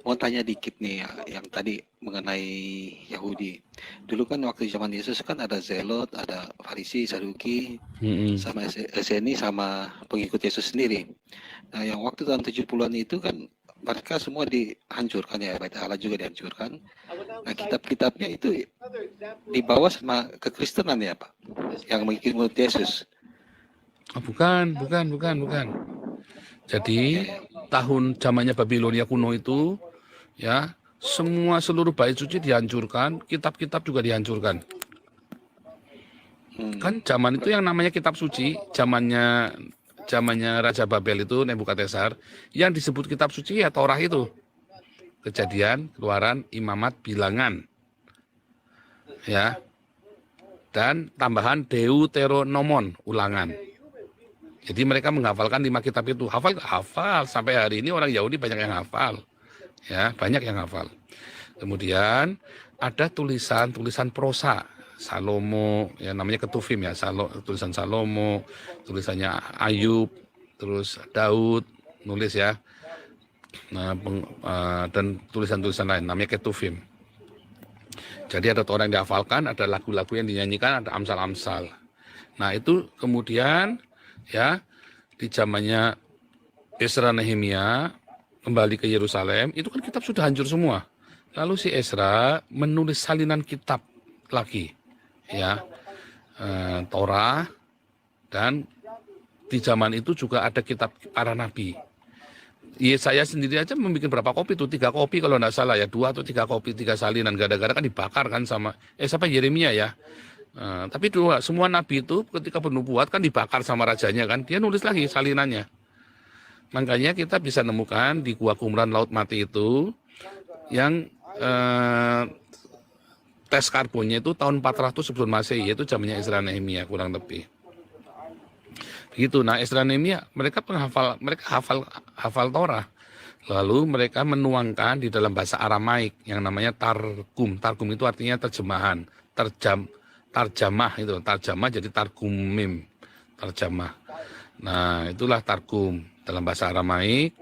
mau tanya dikit nih ya, yang tadi mengenai Yahudi. Dulu kan waktu zaman Yesus kan ada Zelot, ada Farisi, Saduki, sama Eseni, sama pengikut Yesus sendiri. Nah, yang waktu tahun 70-an itu kan mereka semua dihancurkan ya, Bait Allah juga dihancurkan. Nah, kitab-kitabnya itu dibawa sama kekristenan ya, Pak, yang mengikut Yesus. Oh, bukan. Jadi tahun zamannya Babilonia kuno itu, ya, seluruh bait suci dihancurkan, kitab-kitab juga dihancurkan. Kan zaman itu yang namanya kitab suci, zamannya Raja Babel itu Nebukadnezar, yang disebut kitab suci ya Torah itu. Kejadian, Keluaran, Imamat, Bilangan. Ya. Dan tambahan Deuteronomon, Ulangan. Jadi mereka menghafalkan 5 kitab itu. Hafal sampai hari ini orang Yahudi banyak yang hafal. Ya, banyak yang hafal. Kemudian ada tulisan prosa. Salomo, ya namanya Ketuvim ya, tulisan Salomo, tulisannya Ayub, terus Daud nulis ya. Nah, dan tulisan-tulisan lain namanya Ketuvim. Jadi ada orang yang dihafalkan, ada lagu-lagu yang dinyanyikan, ada amsal-amsal. Nah, itu kemudian ya di zamannya Ezra Nehemia kembali ke Yerusalem, itu kan kitab sudah hancur semua. Lalu si Ezra menulis salinan kitab lagi, ya, Torah, dan di zaman itu juga ada kitab para nabi. Saya sendiri aja membuat berapa kopi tuh, 3 kopi kalau nggak salah ya, 2 atau 3 kopi, 3 salinan, gara-gara kan dibakar kan sama siapa Yeremia ya. Tapi semua nabi itu ketika bernubuat kan dibakar sama rajanya kan, dia nulis lagi salinannya. Makanya kita bisa nemukan di Gua Qumran Laut Mati itu yang tes karbonnya itu tahun 400 sebelum Masehi, yaitu zamannya Ezra Nehemia kurang lebih. Begitu. Nah, Ezra Nehemia mereka hafal Torah. Lalu mereka menuangkan di dalam bahasa Aramaik yang namanya Targum. Targum itu artinya terjemahan, tarjamah itu, tarjamah jadi Targumim, terjemah. Nah, itulah Targum dalam bahasa Aramaik.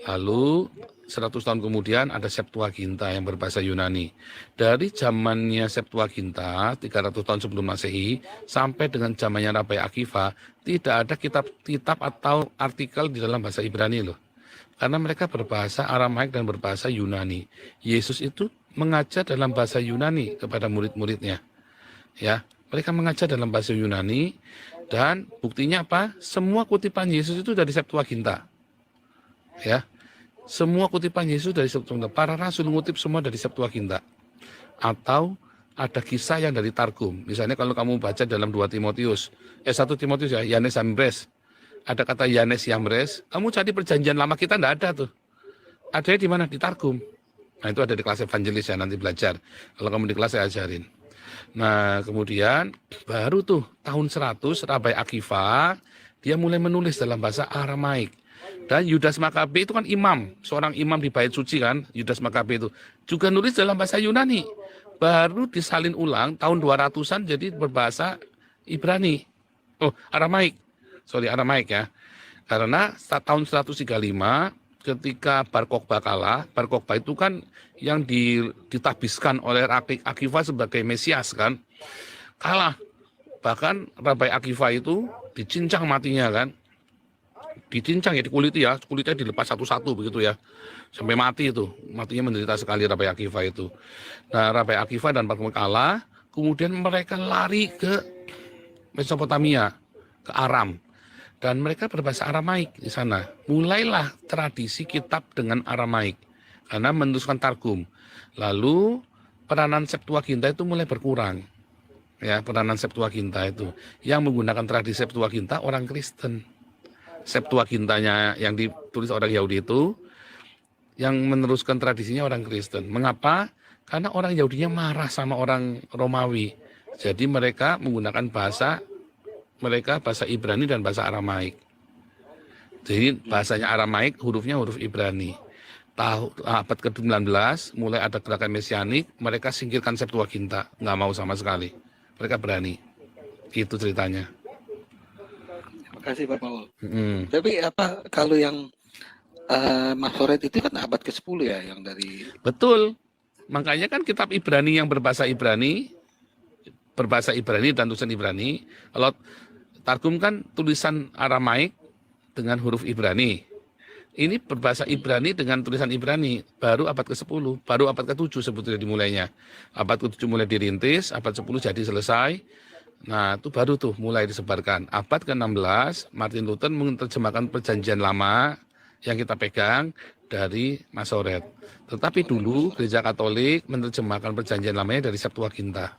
Lalu 100 tahun kemudian ada Septuaginta yang berbahasa Yunani. Dari zamannya Septuaginta 300 tahun sebelum Masehi sampai dengan zamannya Rabai Akiva tidak ada kitab atau artikel di dalam bahasa Ibrani loh. Karena mereka berbahasa Aramaik dan berbahasa Yunani. Yesus itu mengajar dalam bahasa Yunani kepada murid-muridnya. Ya, mereka mengajar dalam bahasa Yunani dan buktinya apa? Semua kutipan Yesus itu dari Septuaginta. Ya. Semua kutipan Yesus dari Septuaginta. Para rasul ngutip semua dari Septuaginta. Atau ada kisah yang dari Targum. Misalnya kalau kamu baca dalam 1 Timotius ya, Yanes Yambres. Ada kata Yanes Yambres, kamu cari perjanjian lama kita enggak ada tuh. Adanya di mana? Di Targum. Nah, itu ada di kelas evangelis ya, nanti belajar. Kalau kamu di kelas saya ajarin. Nah, kemudian baru tuh tahun 100 Rabai Akiva dia mulai menulis dalam bahasa Aramaik. Dan Yudas Makabe itu kan imam, seorang imam di bait suci kan, Yudas Makabe itu juga nulis dalam bahasa Yunani. Baru disalin ulang tahun 200-an jadi berbahasa Ibrani. Aramaik. Aramaik ya. Karena tahun 135 ketika Bar Kokhba kalah, Bar Kokhba itu kan yang ditabiskan oleh Akiva sebagai Mesias kan, kalah. Bahkan Rabai Akiva itu dicincang matinya kan. Dicincang ya, kulitnya dilepas satu-satu begitu ya. Sampai mati itu. Matinya menderita sekali Rabai Akiva itu. Nah, Rabai Akiva dan Bar Kokhba kalah, kemudian mereka lari ke Mesopotamia, ke Aram. Dan mereka berbahasa Aramaik di sana. Mulailah tradisi kitab dengan Aramaik karena meneruskan Targum. Lalu peranan Septuaginta itu mulai berkurang. Ya, peranan Septuaginta itu yang menggunakan tradisi Septuaginta orang Kristen. Septuagintanya yang ditulis orang Yahudi itu yang meneruskan tradisinya orang Kristen. Mengapa? Karena orang Yahudinya marah sama orang Romawi. Jadi mereka menggunakan bahasa Ibrani dan bahasa Aramaik. Jadi bahasanya Aramaik, hurufnya huruf Ibrani. Abad ke-19 mulai ada gerakan mesianik, mereka singkirkan Septuaginta, nggak mau sama sekali. Mereka berani. Itu ceritanya. Terima kasih Pak Paul. Tapi apa kalau yang Masoret itu kan abad ke-10 ya, yang dari Betul. Makanya kan kitab Ibrani yang berbahasa Ibrani dan tulisan Ibrani. Kalau Targum kan tulisan Aramaik dengan huruf Ibrani. Ini berbahasa Ibrani dengan tulisan Ibrani, baru abad ke-10, baru abad ke-7 sebetulnya dimulainya. Abad ke-7 mulai dirintis, abad 10 jadi selesai. Nah, itu baru tuh mulai disebarkan. Abad ke-16, Martin Luther menerjemahkan Perjanjian Lama yang kita pegang dari Masoret. Tetapi dulu Gereja Katolik menerjemahkan Perjanjian Lamanya dari Septuaginta.